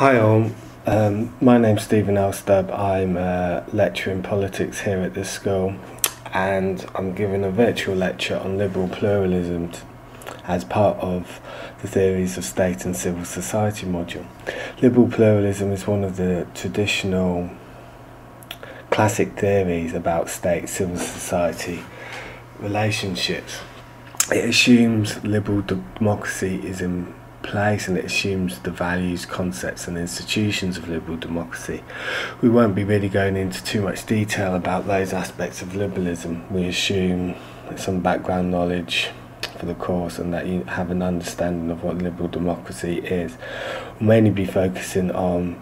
Hi all, my name's Stephen Elstubb. I'm a lecturer in politics here at this school, and I'm giving a virtual lecture on liberal pluralism as part of the Theories of State and Civil Society module. Liberal pluralism is one of the traditional classic theories about state-civil society relationships. It assumes liberal democracy is in place, and it assumes the values, concepts and institutions of liberal democracy. We won't be really going into too much detail about those aspects of liberalism. We assume some background knowledge for the course and that you have an understanding of what liberal democracy is. We'll mainly be focusing on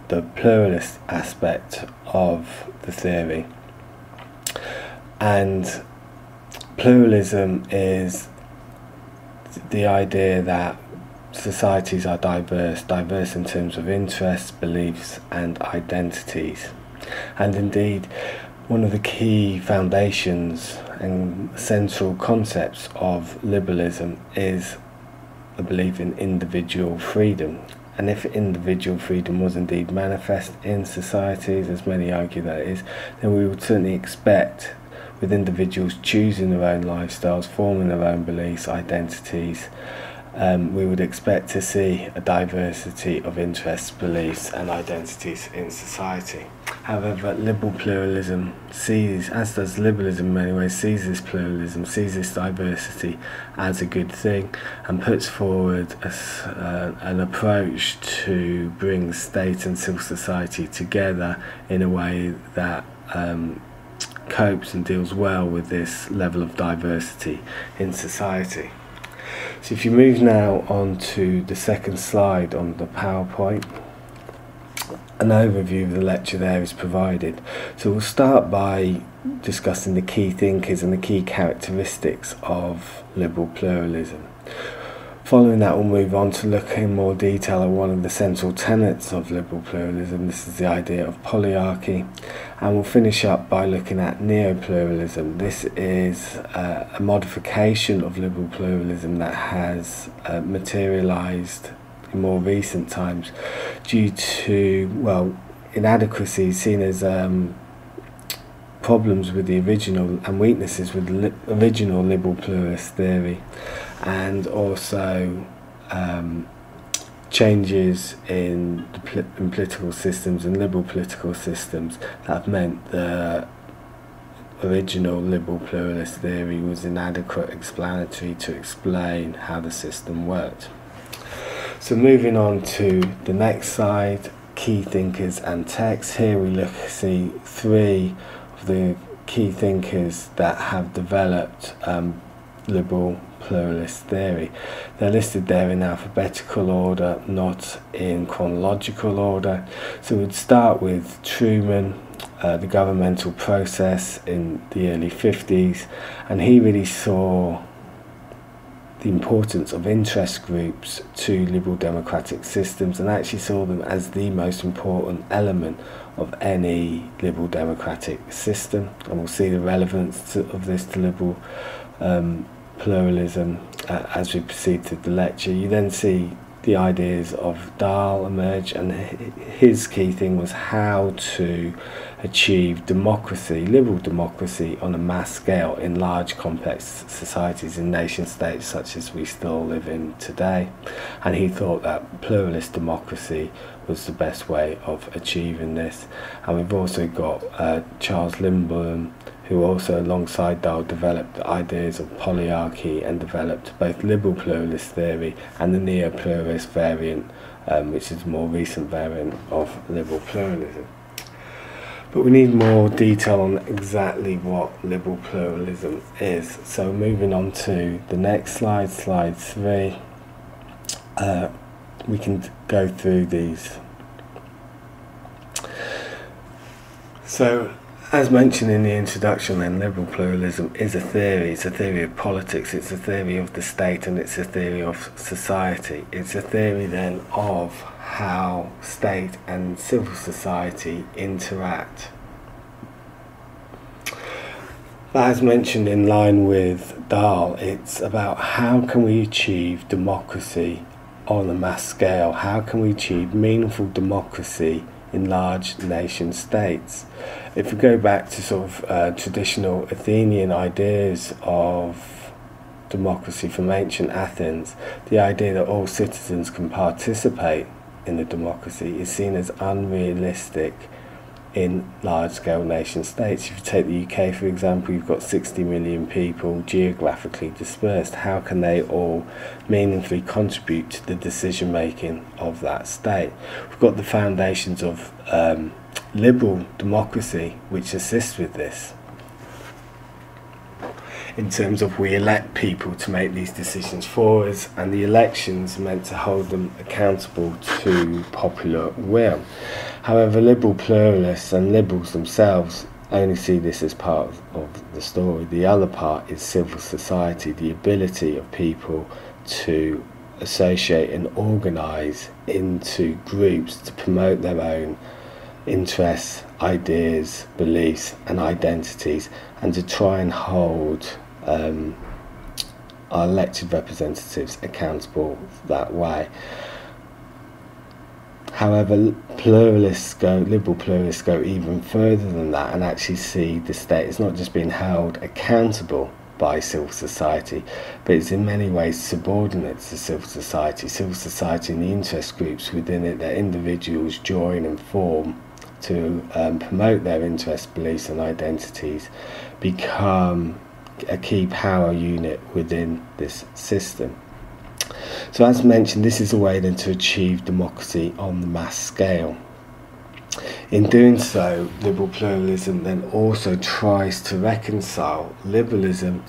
the pluralist aspect of the theory, and pluralism is the idea that societies are diverse in terms of interests, beliefs and identities. And indeed, one of the key foundations and central concepts of liberalism is a belief in individual freedom. And if individual freedom was indeed manifest in societies, as many argue that it is, then we would certainly expect, with individuals choosing their own lifestyles, forming their own beliefs, identities, we would expect to see a diversity of interests, beliefs and identities in society. However, liberal pluralism sees, as does liberalism in many ways, sees this pluralism, sees this diversity as a good thing, and puts forward an approach to bring state and civil society together in a way that copes and deals well with this level of diversity in society. So if you move now on to the second slide on the PowerPoint, an overview of the lecture there is provided. So we'll start by discussing the key thinkers and the key characteristics of liberal pluralism. Following that, we'll move on to look in more detail at one of the central tenets of liberal pluralism. This is the idea of polyarchy, and we'll finish up by looking at neo-pluralism. This is a modification of liberal pluralism that has materialised in more recent times due to, well, inadequacies seen as problems with the original and weaknesses with the original liberal pluralist theory, and also changes in political systems and liberal political systems that have meant the original liberal pluralist theory was inadequate explanatory to explain how the system worked. So moving on to the next slide, key thinkers and texts. Here we see three of the key thinkers that have developed liberal pluralist theory. They're listed there in alphabetical order, not in chronological order. So we'd start with Truman, the governmental process in the early 50s, and he really saw the importance of interest groups to liberal democratic systems, and actually saw them as the most important element of any liberal democratic system. And we'll see the relevance of this to liberal pluralism as we proceed through the lecture. You then see the ideas of Dahl emerge, and his key thing was how to achieve democracy, liberal democracy, on a mass scale in large complex societies, in nation states such as we still live in today. And he thought that pluralist democracy was the best way of achieving this. And we've also got Charles Lindblom, who also alongside Dahl developed the ideas of polyarchy and developed both liberal pluralist theory and the neo-pluralist variant, which is a more recent variant of liberal pluralism. But we need more detail on exactly what liberal pluralism is. So moving on to the next slide, slide 3, we can go through these. So, as mentioned in the introduction, then, liberal pluralism is a theory. It's a theory of politics, it's a theory of the state, and it's a theory of society. It's a theory then of how state and civil society interact. But as mentioned, in line with Dahl, it's about how can we achieve democracy on a mass scale? How can we achieve meaningful democracy in large nation states? If we go back to sort of traditional Athenian ideas of democracy from ancient Athens, the idea that all citizens can participate in the democracy is seen as unrealistic in large-scale nation states. If you take the UK, for example, you've got 60 million people geographically dispersed. How can they all meaningfully contribute to the decision-making of that state? We've got the foundations of liberal democracy which assist with this, in terms of we elect people to make these decisions for us, and the elections are meant to hold them accountable to popular will. However, liberal pluralists and liberals themselves only see this as part of the story. The other part is civil society, the ability of people to associate and organise into groups to promote their own interests, ideas, beliefs and identities, and to try and hold our elected representatives accountable that way. However, liberal pluralists go even further than that and actually see the state as not just being held accountable by civil society, but it's in many ways subordinate to civil society. Civil society and the interest groups within it that individuals join and form to promote their interests, beliefs and identities become a key power unit within this system. So as mentioned, this is a way then to achieve democracy on the mass scale. In doing so, liberal pluralism then also tries to reconcile liberalism,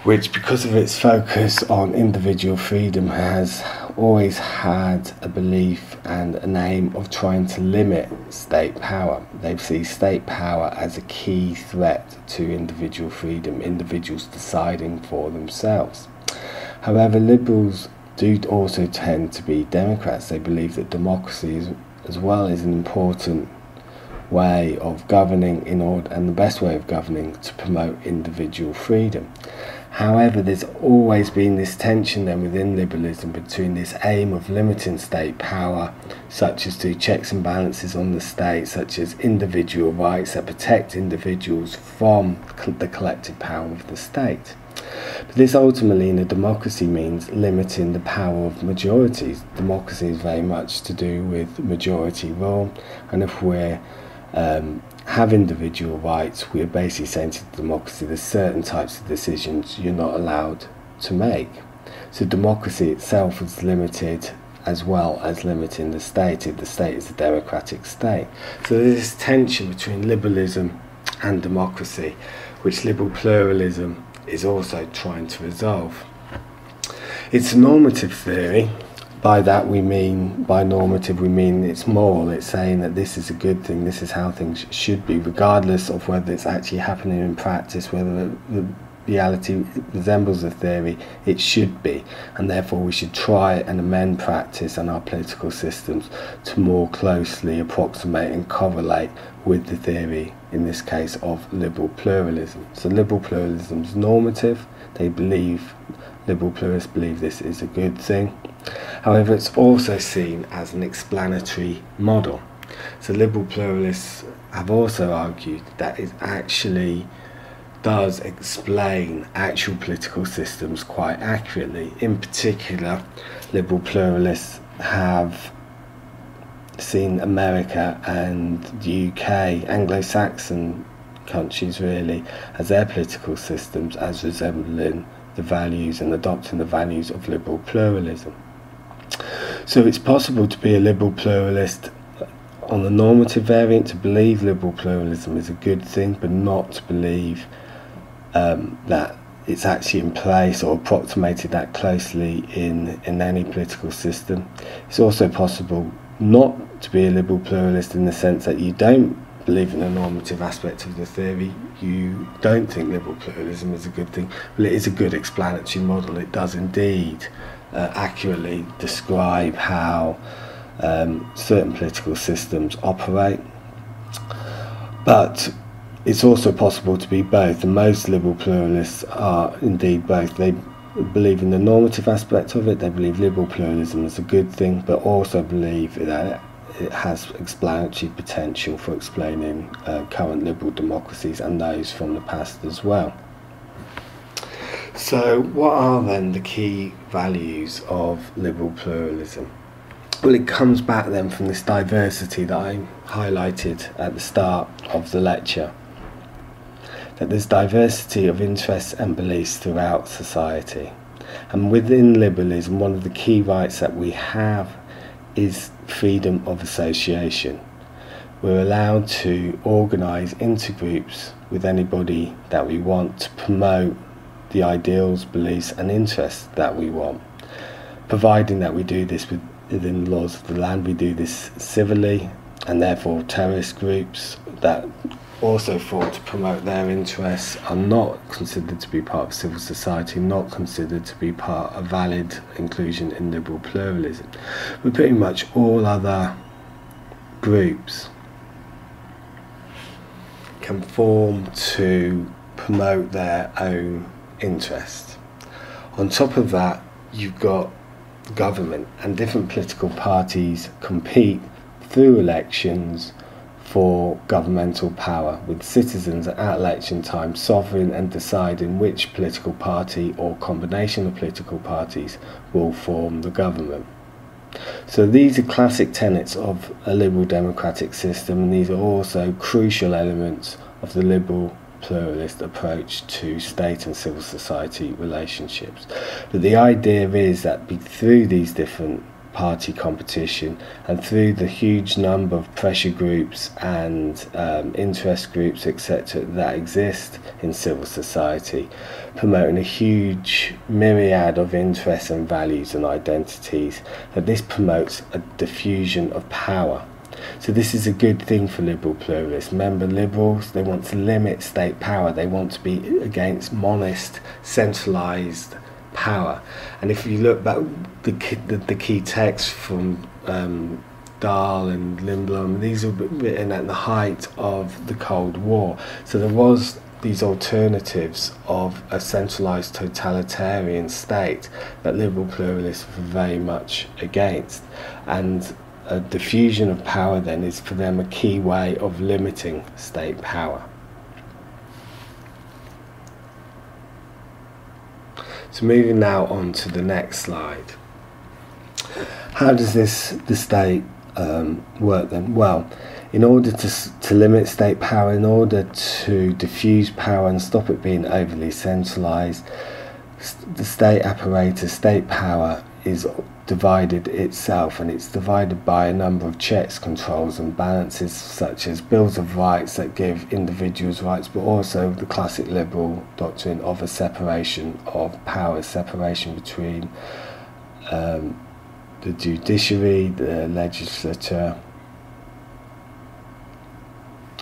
which because of its focus on individual freedom has always had a belief and an aim of trying to limit state power. They see state power as a key threat to individual freedom, individuals deciding for themselves. However, liberals do also tend to be Democrats. They believe that democracy is, as well, is an important way of governing in order, and the best way of governing, to promote individual freedom. However, there's always been this tension then within liberalism between this aim of limiting state power, such as through checks and balances on the state, such as individual rights that protect individuals from the collective power of the state. But this ultimately in a democracy means limiting the power of majorities. Democracy is very much to do with majority rule, and if we're have individual rights, we are basically saying to democracy there's certain types of decisions you're not allowed to make. So democracy itself is limited, as well as limiting the state if the state is a democratic state. So there's this tension between liberalism and democracy, which liberal pluralism is also trying to resolve. It's a normative theory. By that we mean, by normative we mean it's moral. It's saying that this is a good thing, this is how things should be, regardless of whether it's actually happening in practice, whether the reality resembles the theory. It should be, and therefore we should try and amend practice and our political systems to more closely approximate and correlate with the theory, in this case, of liberal pluralism. So liberal pluralism is normative. Liberal pluralists believe this is a good thing. However, it's also seen as an explanatory model. So liberal pluralists have also argued that it actually does explain actual political systems quite accurately. In particular, liberal pluralists have seen America and the UK, Anglo-Saxon countries really, as their political systems as resembling the values and adopting the values of liberal pluralism. So it's possible to be a liberal pluralist on the normative variant, to believe liberal pluralism is a good thing, but not to believe that it's actually in place or approximated that closely in any political system. It's also possible not to be a liberal pluralist in the sense that you don't believe in the normative aspect of the theory, you don't think liberal pluralism is a good thing. Well, it is a good explanatory model. It does indeed accurately describe how certain political systems operate, but it's also possible to be both, and most liberal pluralists are indeed both. They believe in the normative aspect of it. They believe liberal pluralism is a good thing, but also believe that it has explanatory potential for explaining current liberal democracies and those from the past as well. So what are then the key values of liberal pluralism? Well, it comes back then from this diversity that I highlighted at the start of the lecture, that there's diversity of interests and beliefs throughout society. And within liberalism, one of the key rights that we have is freedom of association. We're allowed to organise into groups with anybody that we want to promote the ideals, beliefs and interests that we want, providing that we do this within the laws of the land. We do this civilly, and therefore terrorist groups that also fought to promote their interests are not considered to be part of civil society, not considered to be part of valid inclusion in liberal pluralism. But pretty much all other groups can form to promote their own interests. On top of that, you've got government, and different political parties compete through elections for governmental power, with citizens at election time sovereign and deciding which political party or combination of political parties will form the government. So these are classic tenets of a liberal democratic system, and these are also crucial elements of the liberal pluralist approach to state and civil society relationships. But the idea is that through these different party competition and through the huge number of pressure groups and interest groups, etc., that exist in civil society, promoting a huge myriad of interests and values and identities, that this promotes a diffusion of power. So this is a good thing for liberal pluralists. Remember, liberals, they want to limit state power. They want to be against monist, centralised power. And if you look back, the key texts from Dahl and Lindblom, these were written at the height of the Cold War. So there was these alternatives of a centralised totalitarian state that liberal pluralists were very much against. And a diffusion of power then is for them a key way of limiting state power. So moving now on to the next slide. How does the state work then? Well, in order to limit state power, in order to diffuse power and stop it being overly centralised, the state apparatus, state power is divided itself, and it's divided by a number of checks, controls and balances, such as bills of rights that give individuals rights, but also the classic liberal doctrine of a separation of power, separation between the judiciary, the legislature,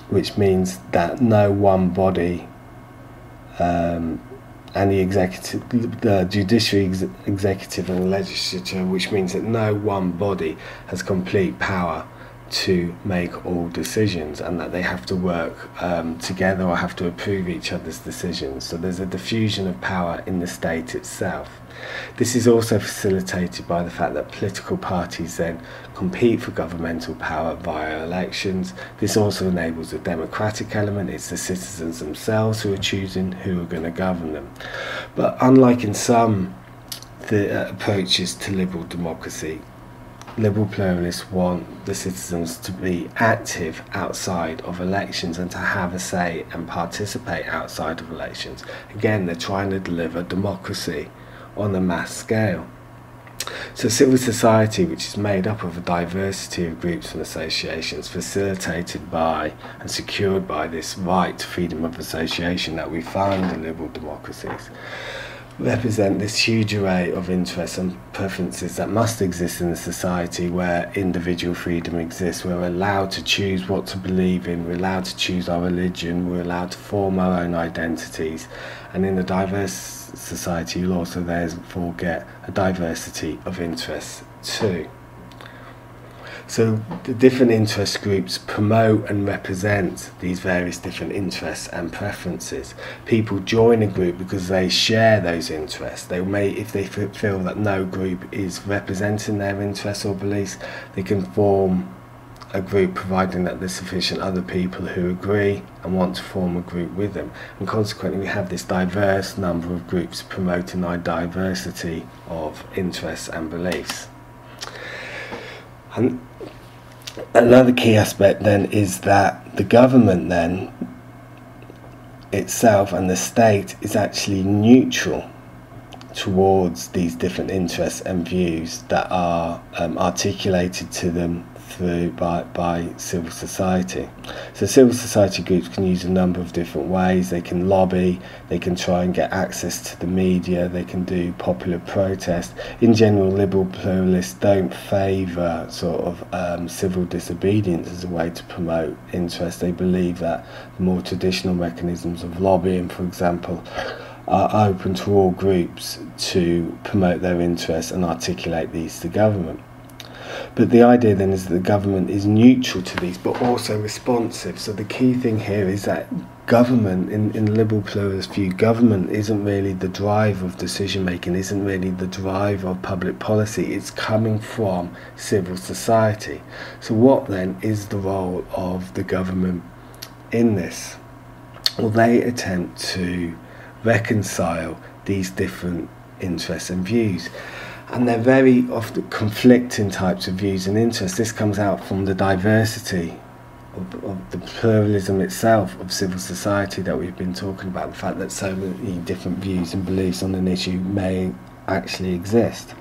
which means that no one body and the judiciary, executive and legislature, which means that no one body has complete power to make all decisions, and that they have to work together or have to approve each other's decisions. So there's a diffusion of power in the state itself. This is also facilitated by the fact that political parties then compete for governmental power via elections. This also enables a democratic element. It's the citizens themselves who are choosing who are going to govern them. But unlike in some approaches to liberal democracy, liberal pluralists want the citizens to be active outside of elections and to have a say and participate outside of elections. Again, they're trying to deliver democracy on a mass scale. So civil society, which is made up of a diversity of groups and associations, facilitated by and secured by this right to freedom of association that we find in liberal democracies, represent this huge array of interests and preferences that must exist in a society where individual freedom exists. We're allowed to choose what to believe in, we're allowed to choose our religion, we're allowed to form our own identities, and in a diverse society you'll also therefore get a diversity of interests too. So the different interest groups promote and represent these various different interests and preferences. People join a group because they share those interests. They may, if they feel that no group is representing their interests or beliefs, they can form a group, providing that there's sufficient other people who agree and want to form a group with them. And consequently, we have this diverse number of groups promoting our diversity of interests and beliefs. And another key aspect then is that the government then itself and the state is actually neutral towards these different interests and views that are articulated to them through by civil society. So civil society groups can use a number of different ways. They can lobby, they can try and get access to the media, they can do popular protest. In general, liberal pluralists don't favour sort of civil disobedience as a way to promote interest. They believe that more traditional mechanisms of lobbying, for example, are open to all groups to promote their interests and articulate these to government. But the idea then is that the government is neutral to these, but also responsive. So the key thing here is that government, in liberal pluralist view, government isn't really the drive of decision making, isn't really the drive of public policy. It's coming from civil society. So what then is the role of the government in this? Well, they attempt to reconcile these different interests and views. And they're very often conflicting types of views and interests. This comes out from the diversity of the pluralism itself of civil society that we've been talking about, the fact that so many different views and beliefs on an issue may actually exist.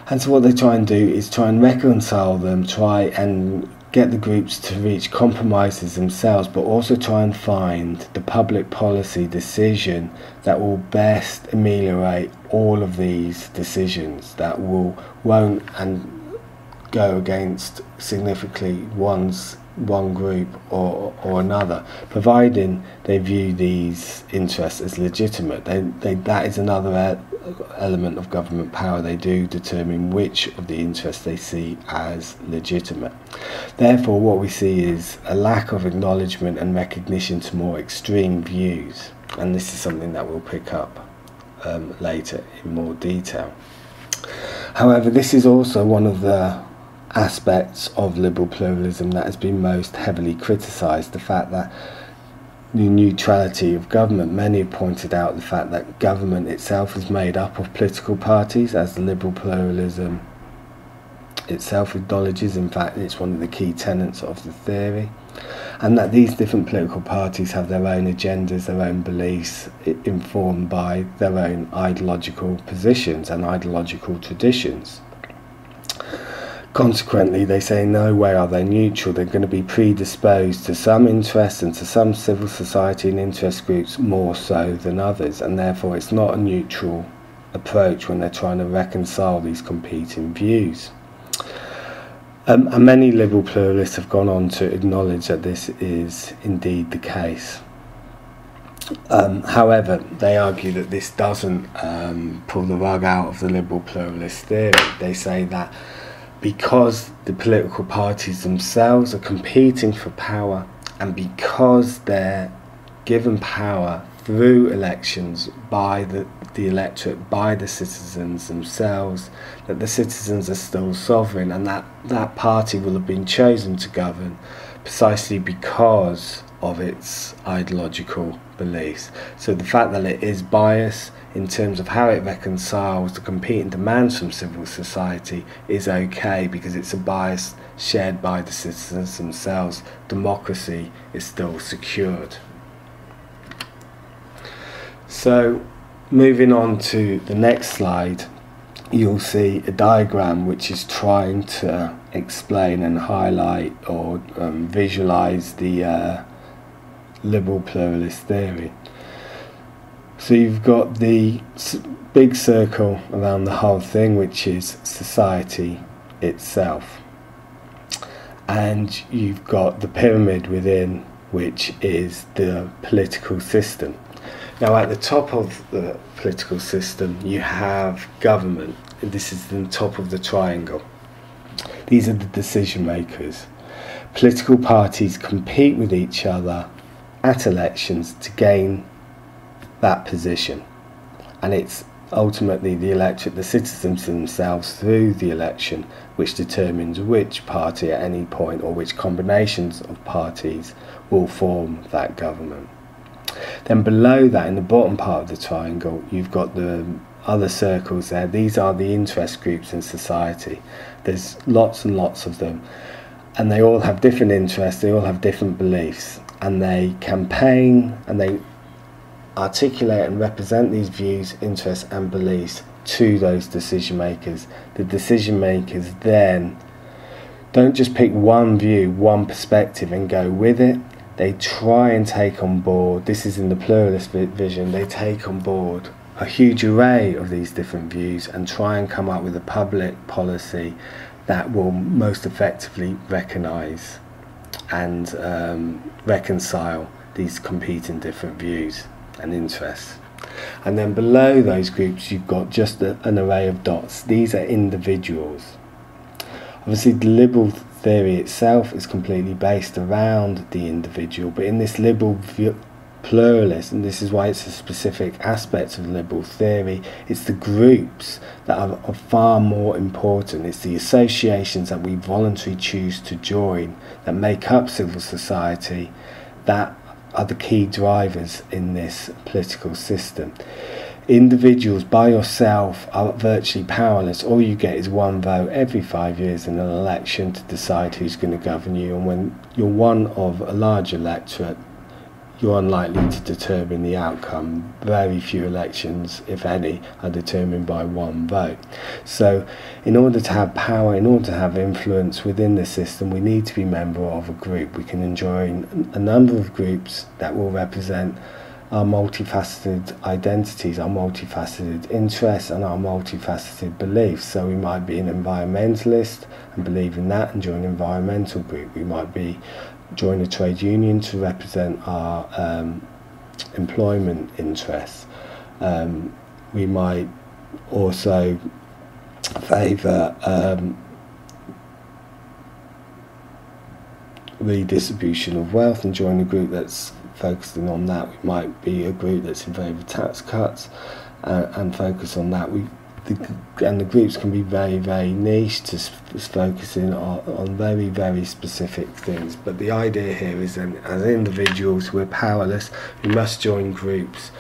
And so what they try and do is try and reconcile them, try and get the groups to reach compromises themselves, but also try and find the public policy decision that will best ameliorate all of these decisions, that won't and go against significantly one group or another, providing they view these interests as legitimate. That is another element of government power. They do determine which of the interests they see as legitimate. Therefore, what we see is a lack of acknowledgement and recognition to more extreme views, and this is something that we'll pick up later in more detail. However, this is also one of the aspects of liberal pluralism that has been most heavily criticised, the fact that the neutrality of government. Many have pointed out the fact that government itself is made up of political parties, as the liberal pluralism itself acknowledges. In fact, it's one of the key tenets of the theory, and that these different political parties have their own agendas, their own beliefs, informed by their own ideological positions and ideological traditions. Consequently, they say no way are they neutral. They're going to be predisposed to some interests and to some civil society and interest groups more so than others, and therefore it's not a neutral approach when they're trying to reconcile these competing views. And many liberal pluralists have gone on to acknowledge that this is indeed the case. However, they argue that this doesn't pull the rug out of the liberal pluralist theory. They say that because the political parties themselves are competing for power, and because they're given power through elections by the electorate, by the citizens themselves, that the citizens are still sovereign, and that party will have been chosen to govern precisely because of its ideological beliefs. So the fact that it is biased in terms of how it reconciles the competing demands from civil society is okay, because it's a bias shared by the citizens themselves. Democracy is still secured. So moving on to the next slide, you'll see a diagram which is trying to explain and highlight or visualize the liberal pluralist theory. So you've got the big circle around the whole thing, which is society itself, and you've got the pyramid within, which is the political system. Now at the top of the political system you have government. This is the top of the triangle. These are the decision makers. Political parties compete with each other at elections to gain that position, and it's ultimately the electorate, the citizens themselves through the election, which determines which party at any point, or which combinations of parties, will form that government. Then below that, in the bottom part of the triangle, you've got the other circles there. These are the interest groups in society. There's lots and lots of them, and they all have different interests, they all have different beliefs, and they campaign and they articulate and represent these views, interests and beliefs to those decision makers. The decision makers then don't just pick one view, one perspective and go with it. They try and take on board, this is in the pluralist vision, they take on board a huge array of these different views and try and come up with a public policy that will most effectively recognise and reconcile these competing different views and interests. And then below those groups you've got just an array of dots. These are individuals. Obviously the liberal theory itself is completely based around the individual, but in this liberal pluralist, and this is why it's a specific aspect of liberal theory, it's the groups that are far more important. It's the associations that we voluntarily choose to join that make up civil society that are the key drivers in this political system. Individuals by yourself are virtually powerless. All you get is one vote every 5 years in an election to decide who's going to govern you, and when you're one of a large electorate, you're unlikely to determine the outcome. Very few elections, if any, are determined by one vote. So in order to have power, in order to have influence within the system, we need to be a member of a group. We can join a number of groups that will represent our multifaceted identities, our multifaceted interests and our multifaceted beliefs. So we might be an environmentalist and believe in that and join an environmental group. We might join a trade union to represent our employment interests. We might also favour redistribution of wealth and join a group that's focusing on that. We might be a group that's in favour of tax cuts and focus on that. And the groups can be very, very niche, just focusing on very, very specific things. But the idea here is that as individuals, we're powerless. We must join groups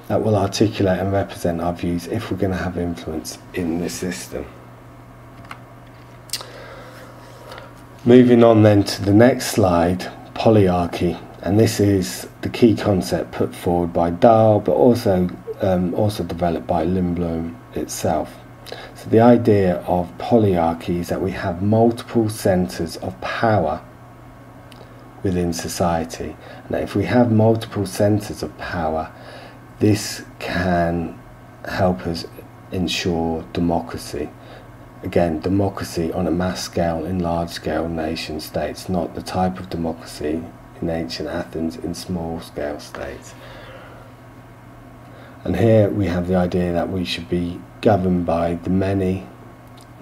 that will articulate and represent our views if we're going to have influence in the system. Moving on then to the next slide, polyarchy. And this is the key concept put forward by Dahl, but also developed by Lindblom itself. So the idea of polyarchy is that we have multiple centres of power within society, and that if we have multiple centres of power, this can help us ensure democracy. Again, democracy on a mass scale in large scale nation states, not the type of democracy in ancient Athens in small scale states. And here we have the idea that we should be governed by the many,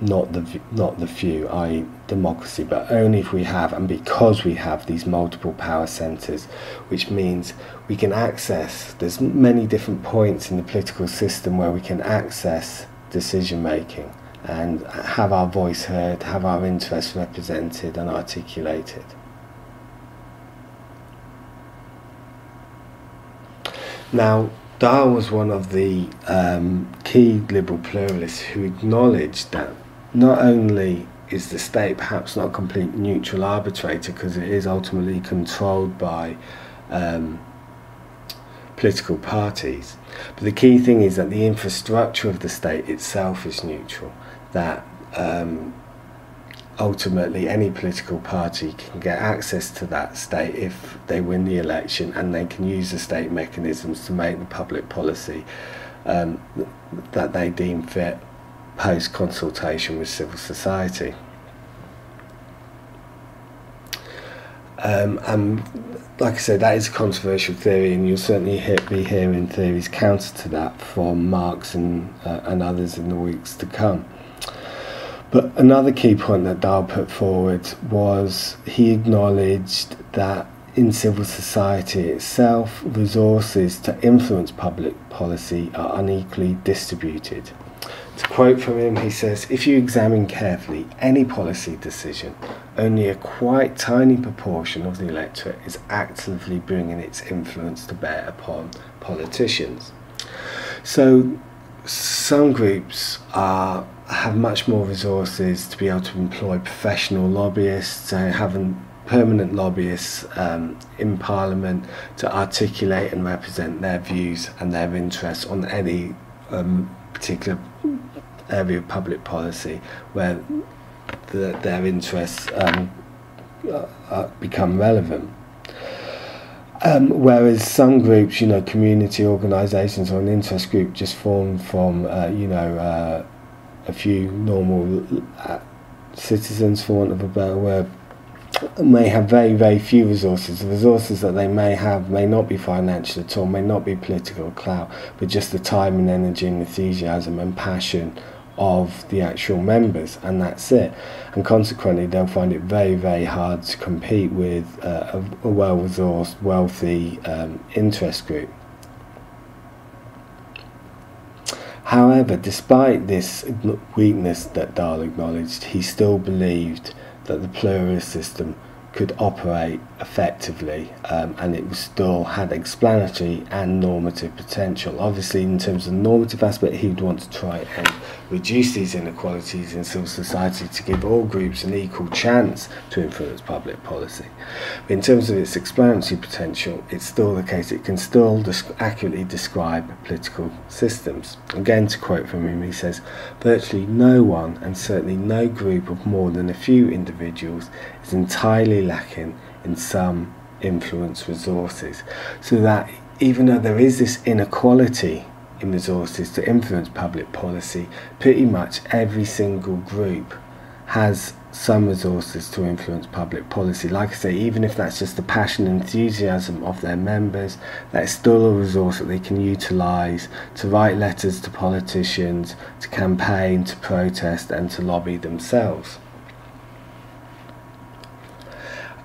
not the few, i.e. democracy, but only if we have and because we have these multiple power centres, which means we can access, there's many different points in the political system where we can access decision making and have our voice heard, have our interests represented and articulated. Now, Dahl was one of the key liberal pluralists who acknowledged that not only is the state perhaps not a complete neutral arbitrator, because it is ultimately controlled by political parties, but the key thing is that the infrastructure of the state itself is neutral, that ultimately any political party can get access to that state if they win the election, and they can use the state mechanisms to make the public policy that they deem fit post consultation with civil society. And like I said, that is a controversial theory, and you'll certainly be hearing theories counter to that from Marx and others in the weeks to come. But another key point that Dahl put forward was he acknowledged that in civil society itself, resources to influence public policy are unequally distributed. To quote from him, he says, "If you examine carefully any policy decision, only a quite tiny proportion of the electorate is actively bringing its influence to bear upon politicians." So some groups have much more resources to be able to employ professional lobbyists, having permanent lobbyists in Parliament to articulate and represent their views and their interests on any particular area of public policy where their interests become relevant. Whereas some groups, community organisations or an interest group just formed from, a few normal citizens, for want of a better word, may have very, very few resources. The resources that they may have may not be financial at all, may not be political clout, but just the time and energy and enthusiasm and passion of the actual members, and that's it. And consequently, they'll find it very, very hard to compete with a well-resourced, wealthy interest group. However, despite this weakness that Dahl acknowledged, he still believed that the pluralist system could operate effectively, and it still had explanatory and normative potential. Obviously, in terms of the normative aspect, he would want to try and reduce these inequalities in civil society to give all groups an equal chance to influence public policy. But in terms of its explanatory potential, it's still the case it can still accurately describe political systems. Again, to quote from him, he says, "Virtually no one, and certainly no group of more than a few individuals, is entirely lacking in some influence resources." So that even though there is this inequality in resources to influence public policy, pretty much every single group has some resources to influence public policy. Like I say, even if that's just the passion and enthusiasm of their members, that's still a resource that they can utilise to write letters to politicians, to campaign, to protest and to lobby themselves.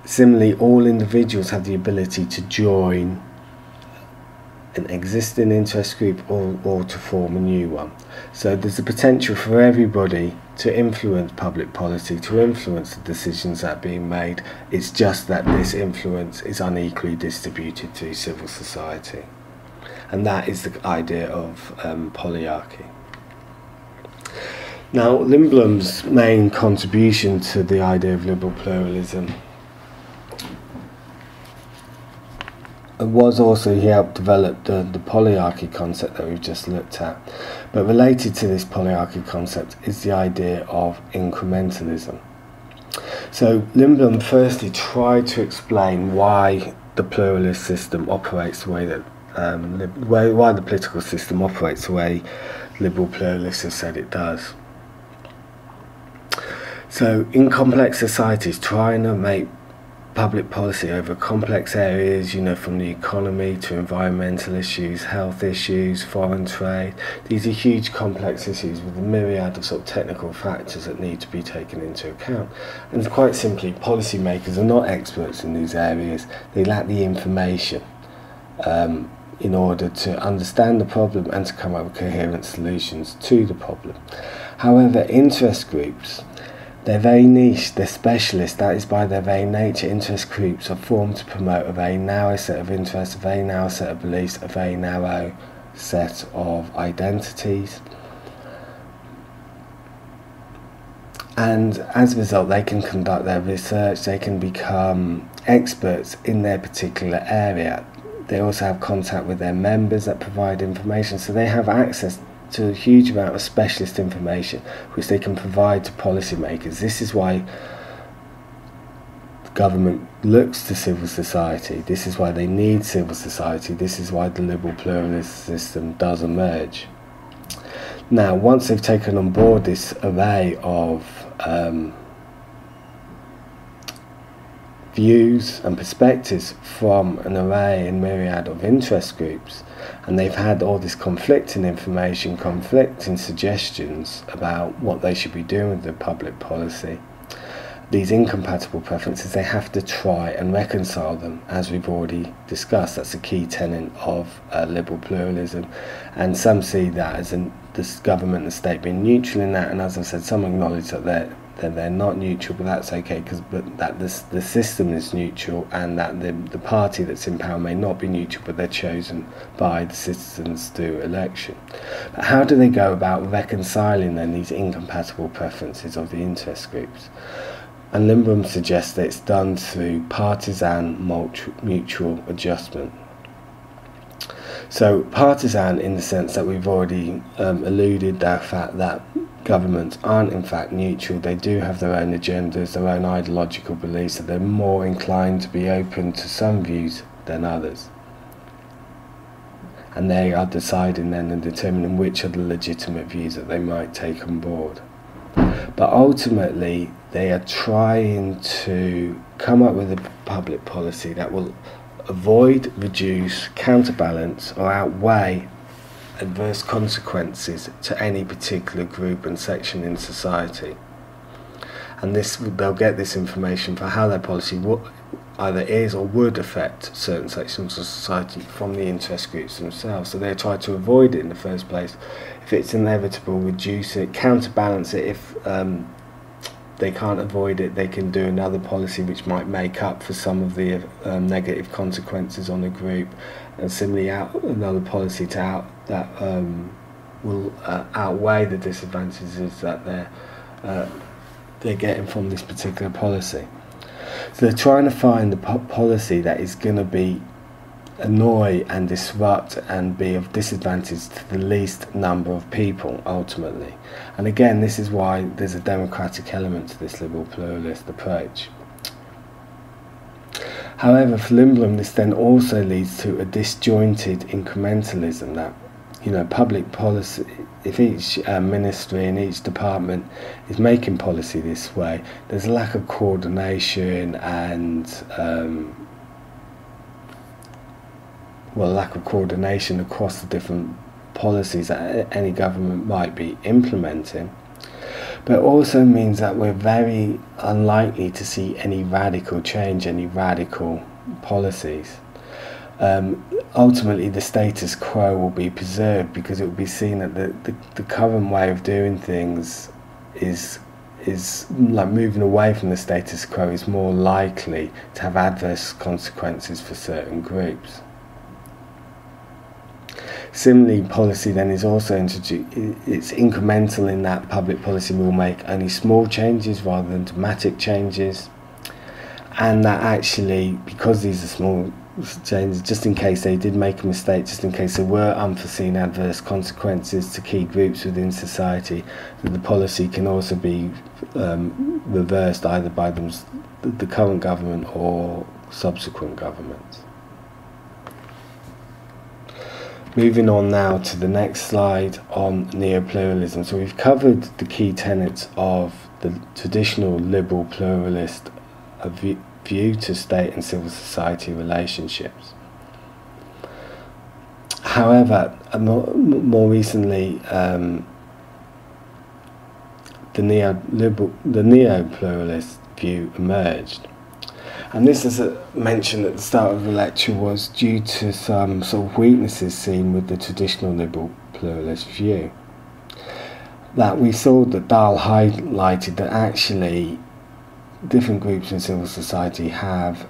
Similarly, all individuals have the ability to join an existing interest group or to form a new one. So there's a potential for everybody to influence public policy, to influence the decisions that are being made. It's just that this influence is unequally distributed through civil society. And that is the idea of polyarchy. Now, Lindblom's main contribution to the idea of liberal pluralism was also he helped develop the polyarchy concept that we've just looked at. But related to this polyarchy concept is the idea of incrementalism. So Lindblom firstly tried to explain why the pluralist system operates the way that why the political system operates the way liberal pluralists have said it does. So in complex societies, trying to make public policy over complex areas, from the economy to environmental issues, health issues, foreign trade. These are huge complex issues with a myriad of sort of technical factors that need to be taken into account. And quite simply, policymakers are not experts in these areas. They lack the information in order to understand the problem and to come up with coherent solutions to the problem. However, interest groups, they're very niche, they're specialist. That is by their very nature. Interest groups are formed to promote a very narrow set of interests, a very narrow set of beliefs, a very narrow set of identities. And as a result, they can conduct their research, they can become experts in their particular area. They also have contact with their members that provide information, so they have access to a huge amount of specialist information which they can provide to policymakers. This is why the government looks to civil society. This is why they need civil society. This is why the liberal pluralist system does emerge. Now, once they've taken on board this array of views and perspectives from an array and myriad of interest groups, and they've had all this conflicting information, conflicting suggestions about what they should be doing with the public policy. These incompatible preferences, they have to try and reconcile them, as we've already discussed. That's a key tenet of liberal pluralism, and some see that as this government and state being neutral in that, and as I said, some acknowledge that they're not neutral, but that's okay, but that the system is neutral, and that the party that's in power may not be neutral, but they're chosen by the citizens through election. But how do they go about reconciling then these incompatible preferences of the interest groups? And Lindblom suggests that it's done through partisan mutual adjustment. So partisan in the sense that we've already alluded to the fact that governments aren't in fact neutral. They do have their own agendas, their own ideological beliefs, so they're more inclined to be open to some views than others. And they are deciding then and determining which are the legitimate views that they might take on board. But ultimately, they are trying to come up with a public policy that will avoid, reduce, counterbalance or outweigh adverse consequences to any particular group and section in society. And they'll get this information for how their policy either is or would affect certain sections of society from the interest groups themselves. So they try to avoid it in the first place. If it's inevitable, reduce it, counterbalance it. If they can't avoid it, they can do another policy which might make up for some of the negative consequences on the group, and similarly another policy that will outweigh the disadvantages that they're getting from this particular policy. So they're trying to find the policy that is going to annoy and disrupt and be of disadvantage to the least number of people ultimately. And again, this is why there's a democratic element to this liberal pluralist approach. However, for Lindblom, this then also leads to a disjointed incrementalism that, public policy, if each ministry and each department is making policy this way, there's a lack of coordination and lack of coordination across the different policies that any government might be implementing. But it also means that we're very unlikely to see any radical change, any radical policies. Ultimately, the status quo will be preserved because it will be seen that the current way of doing things is like moving away from the status quo is more likely to have adverse consequences for certain groups. Similarly, policy then is also introduced. It's incremental in that public policy will make only small changes rather than dramatic changes, and that actually, because these are small changes, just in case they did make a mistake, just in case there were unforeseen adverse consequences to key groups within society, that the policy can also be reversed either by the current government or subsequent governments. Moving on now to the next slide on neo-pluralism. So we've covered the key tenets of the traditional liberal pluralist view to state and civil society relationships. However, more recently, the neo-pluralist view emerged. And this, as I mentioned at the start of the lecture, was due to some sort of weaknesses seen with the traditional liberal pluralist view. That we saw that Dahl highlighted that actually different groups in civil society have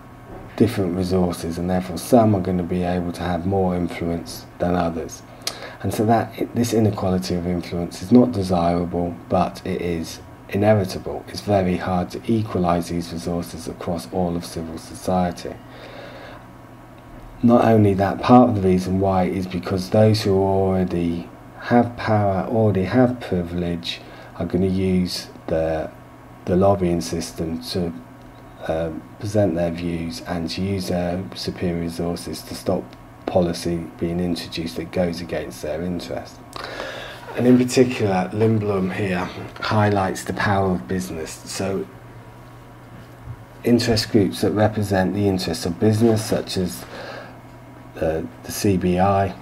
different resources, and therefore some are going to be able to have more influence than others. And so this inequality of influence is not desirable, but it is inevitable. It's very hard to equalise these resources across all of civil society. Not only that, part of the reason why is because those who already have power, already have privilege, are going to use the lobbying system to present their views and to use their superior resources to stop policy being introduced that goes against their interest. And in particular, Lindblom here highlights the power of business. So interest groups that represent the interests of business, such as the CBI,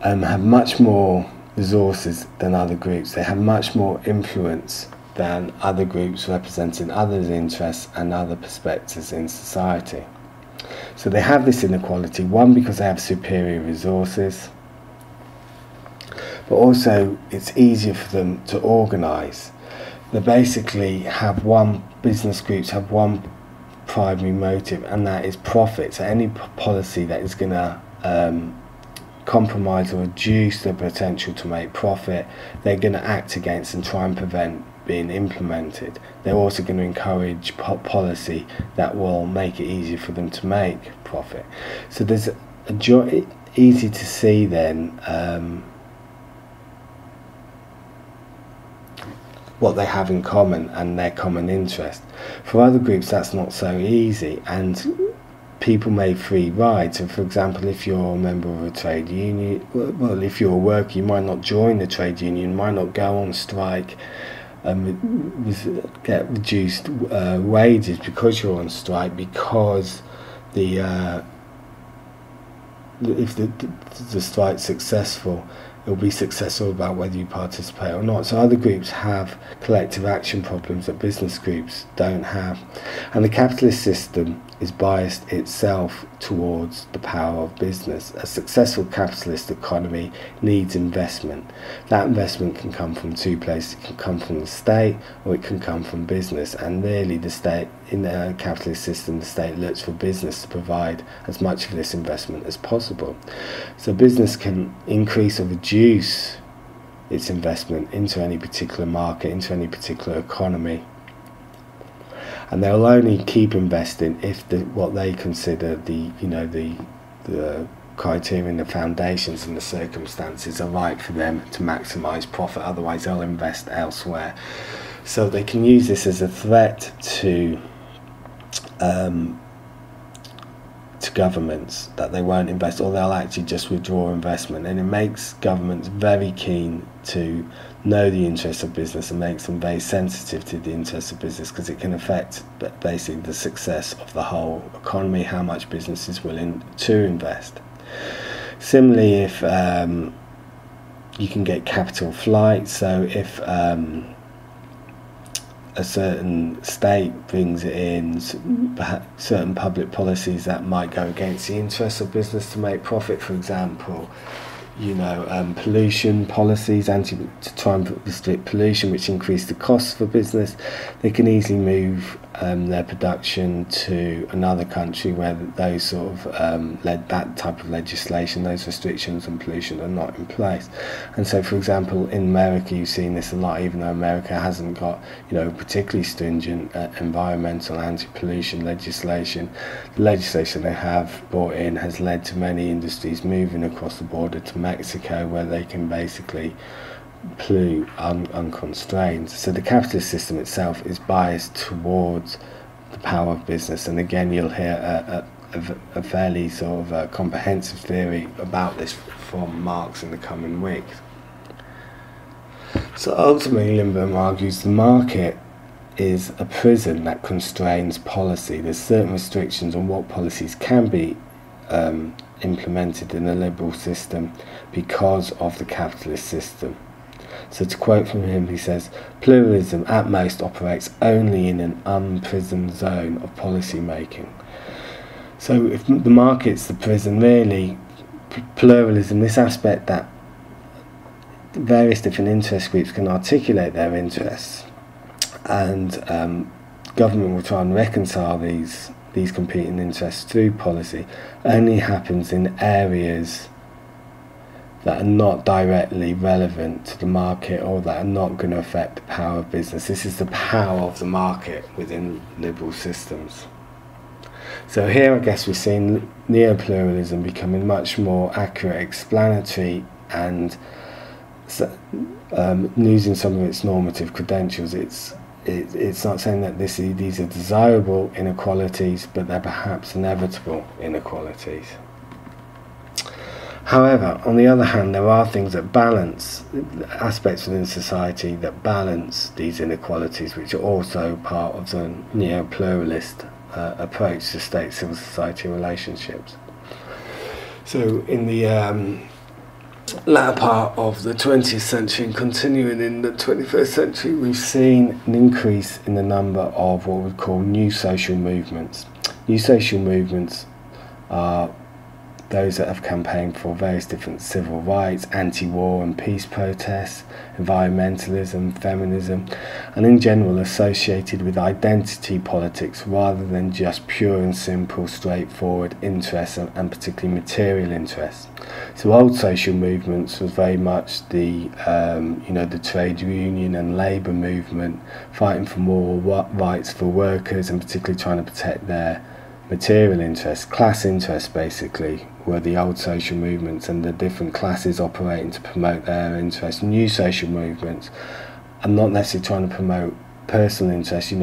have much more resources than other groups. They have much more influence than other groups representing others' interests and other perspectives in society. So they have this inequality, one, because they have superior resources, but also it's easier for them to organise. They basically have business groups have one primary motive, and that is profit. So any policy that is going to compromise or reduce the potential to make profit, they're going to act against and try and prevent being implemented. They're also going to encourage policy that will make it easier for them to make profit. So there's easy to see then what they have in common and their common interest. For other groups that's not so easy, and people may free ride. So for example, if you're a member of a trade union, well, if you're a worker, you might not join the trade union, might not go on strike, get reduced wages because you're on strike, because if the strike's successful, it'll be successful about whether you participate or not. So other groups have collective action problems that business groups don't have. And the capitalist system is biased itself towards the power of business. A successful capitalist economy needs investment. That investment can come from two places. It can come from the state, or it can come from business. And really, the state, in a capitalist system, the state looks for business to provide as much of this investment as possible. So business can increase or reduce its investment into any particular market, into any particular economy. And they'll only keep investing if what they consider the criterion, the foundations and the circumstances are right for them to maximise profit. Otherwise they'll invest elsewhere. So they can use this as a threat to governments, that they won't invest, or they'll actually just withdraw investment. And it makes governments very keen to know the interests of business, and makes them very sensitive to the interests of business, because it can affect basically the success of the whole economy, how much business is willing to invest. Similarly, if you can get capital flight, so if a certain state brings in certain public policies that might go against the interests of business to make profit, for example, pollution policies, to try and restrict pollution, which increase the costs for business, they can easily move their production to another country where those sort of that type of legislation, those restrictions on pollution are not in place. And so, for example, in America, you've seen this a lot, even though America hasn't got particularly stringent environmental anti-pollution legislation. The legislation they have brought in has led to many industries moving across the border to Mexico, where they can basically pollute unconstrained. So the capitalist system itself is biased towards the power of business. And again, you'll hear a fairly sort of comprehensive theory about this from Marx in the coming weeks. So ultimately, Lindbergh argues the market is a prison that constrains policy. There's certain restrictions on what policies can be implemented in a liberal system because of the capitalist system. So to quote from him, he says, "Pluralism at most operates only in an unprisoned zone of policy making." So if the market's the prison, really, pluralism, this aspect that various different interest groups can articulate their interests, and government will try and reconcile these competing interests through policy, only happens in areas that are not directly relevant to the market, or that are not going to affect the power of business. This is the power of the market within liberal systems. So here I guess we're seeing neo-pluralism becoming much more accurate, explanatory, and losing some of its normative credentials. It's not saying that these are desirable inequalities, but they're perhaps inevitable inequalities. However, on the other hand, there are things that balance, aspects within society that balance these inequalities, which are also part of the neo-pluralist approach to state-civil society relationships. So in the latter part of the 20th century and continuing in the 21st century, we've seen an increase in the number of what we call new social movements. New social movements are those that have campaigned for various different civil rights, anti-war and peace protests, environmentalism, feminism, and in general associated with identity politics rather than just pure and simple, straightforward interests and particularly material interests. So old social movements was very much the the trade union and labour movement, fighting for more rights for workers and particularly trying to protect their material interests, class interests basically, were the old social movements, and the different classes operating to promote their interests. New social movements are not necessarily trying to promote personal interests,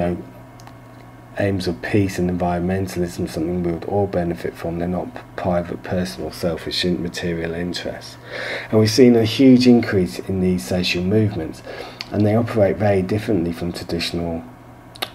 aims of peace and environmentalism, something we would all benefit from. They're not private, personal, selfish material interests. And we've seen a huge increase in these social movements, and they operate very differently from traditional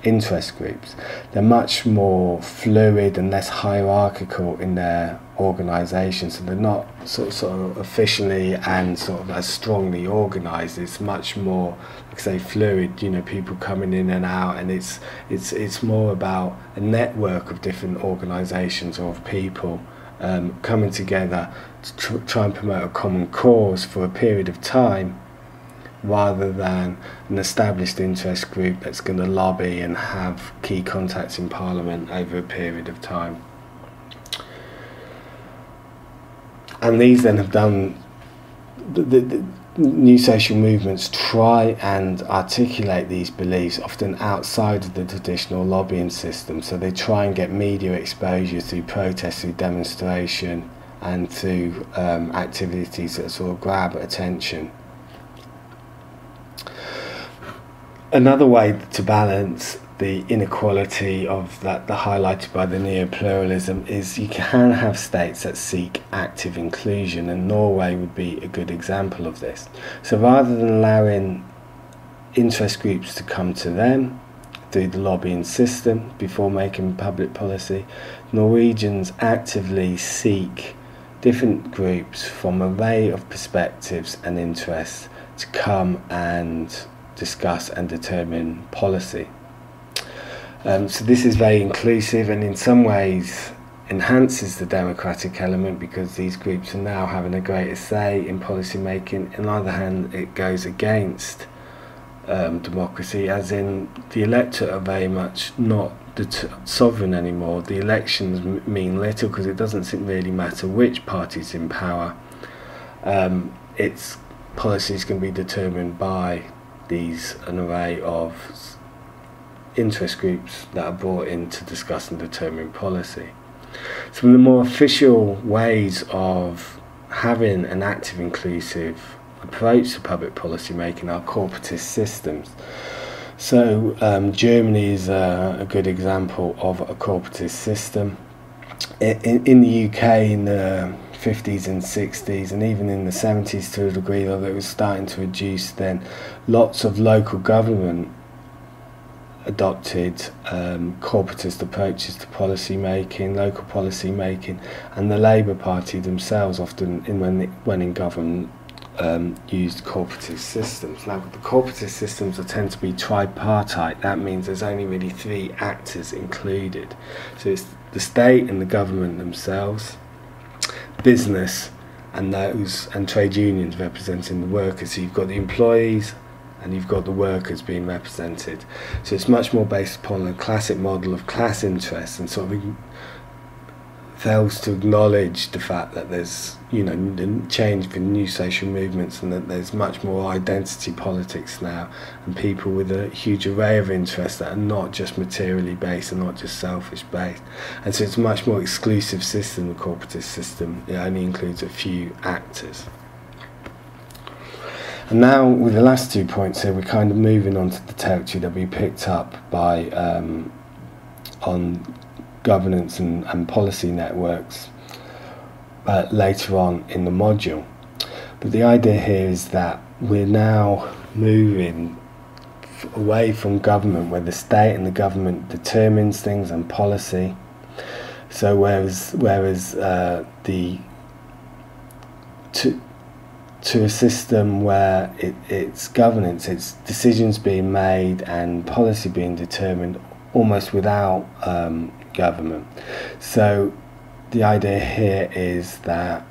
interest groups. They're much more fluid and less hierarchical in their organisation, so they're not sort of officially and sort of as strongly organised. It's much more, like I say, fluid, people coming in and out, and it's more about a network of different organisations or of people coming together to try and promote a common cause for a period of time, rather than an established interest group that's going to lobby and have key contacts in Parliament over a period of time. And these then have done, the new social movements try and articulate these beliefs often outside of the traditional lobbying system. So they try and get media exposure through protests, through demonstration, and through activities that sort of grab attention. Another way to balance the inequality of that, highlighted by the neo-pluralism, is you can have states that seek active inclusion, and Norway would be a good example of this. So rather than allowing interest groups to come to them through the lobbying system before making public policy, Norwegians actively seek different groups from an array of perspectives and interests to come and discuss and determine policy. So this is very inclusive, and in some ways enhances the democratic element, because these groups are now having a greater say in policy making. On the other hand, it goes against democracy, as in the electorate are very much not sovereign anymore. The elections mean little because it doesn't really matter which party's in power. Its policy is going to be determined by an array of interest groups that are brought in to discuss and determine policy. Some of the more official ways of having an active, inclusive approach to public policy making are corporatist systems. So Germany is a good example of a corporatist system. In the UK in the 50s and 60s, and even in the 70s to a degree, although it was starting to reduce then, lots of local government adopted corporatist approaches to policy making, local policy making, and the Labour Party themselves often, when in government, used corporatist systems. Now, the corporatist systems tend to be tripartite. That means there's only really three actors included. So it's the state and the government themselves, business, and trade unions representing the workers. So you've got the employees and you've got the workers being represented. So it's much more based upon the classic model of class interests, and sort of fails to acknowledge the fact that there's the change for new social movements, and that there's much more identity politics now, and people with a huge array of interests that are not just materially based and not just selfish based. And so it's a much more exclusive system, the corporatist system. It only includes a few actors. And now, with the last 2 points here, we're kind of moving on to the territory that we picked up by on governance and policy networks. later on in the module. But the idea here is that we're now moving away from government, where the state and the government determines things and policy. So whereas to a system where it's governance, it's decisions being made and policy being determined almost without government. So the idea here is that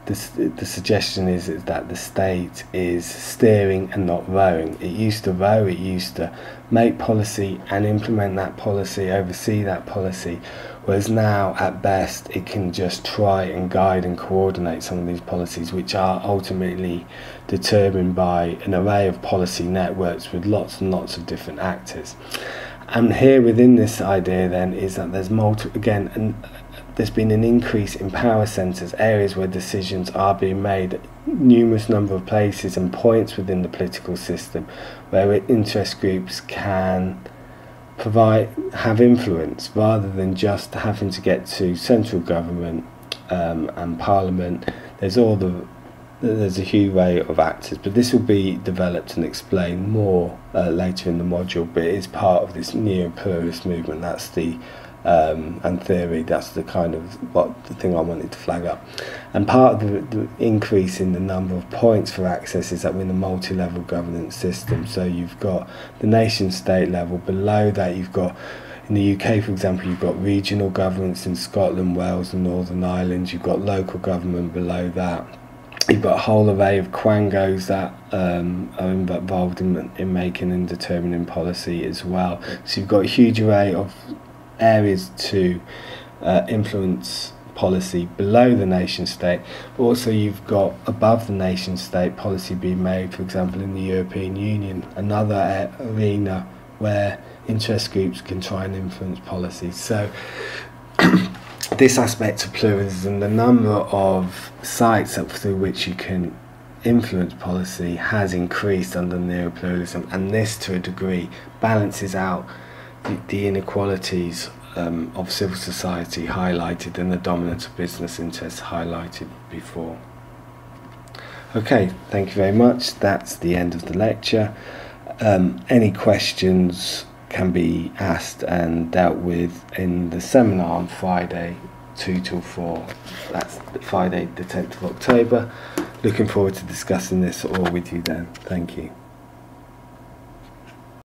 the suggestion is that the state is steering and not rowing. It used to row, it used to make policy and implement that policy, oversee that policy, whereas now at best it can just try and guide and coordinate some of these policies, which are ultimately determined by an array of policy networks with lots and lots of different actors. And here within this idea then is that there's there's been an increase in power centres, areas where decisions are being made at numerous number of places and points within the political system where interest groups can have influence rather than just having to get to central government and parliament. There's a huge array of actors, but this will be developed and explained more later in the module, but it is part of this neo-pluralist movement. That's the and theory, that's the kind of the thing I wanted to flag up. And part of the increase in the number of points for access is that we're in a multi-level governance system. So you've got the nation state level, below that you've got, in the UK for example, you've got regional governments in Scotland, Wales and Northern Ireland, you've got local government below that. You've got a whole array of quangos that are involved in making and determining policy as well. So you've got a huge array of areas to influence policy below the nation state. Also you've got above the nation state policy being made, for example in the European Union, another arena where interest groups can try and influence policy. So this aspect of pluralism, the number of sites through which you can influence policy has increased under neo-pluralism, and this to a degree balances out the inequalities of civil society highlighted and the dominance of business interests highlighted before. Okay, thank you very much. That's the end of the lecture. Any questions can be asked and dealt with in the seminar on Friday 2 till 4. That's Friday the 10th of October. Looking forward to discussing this all with you then. Thank you.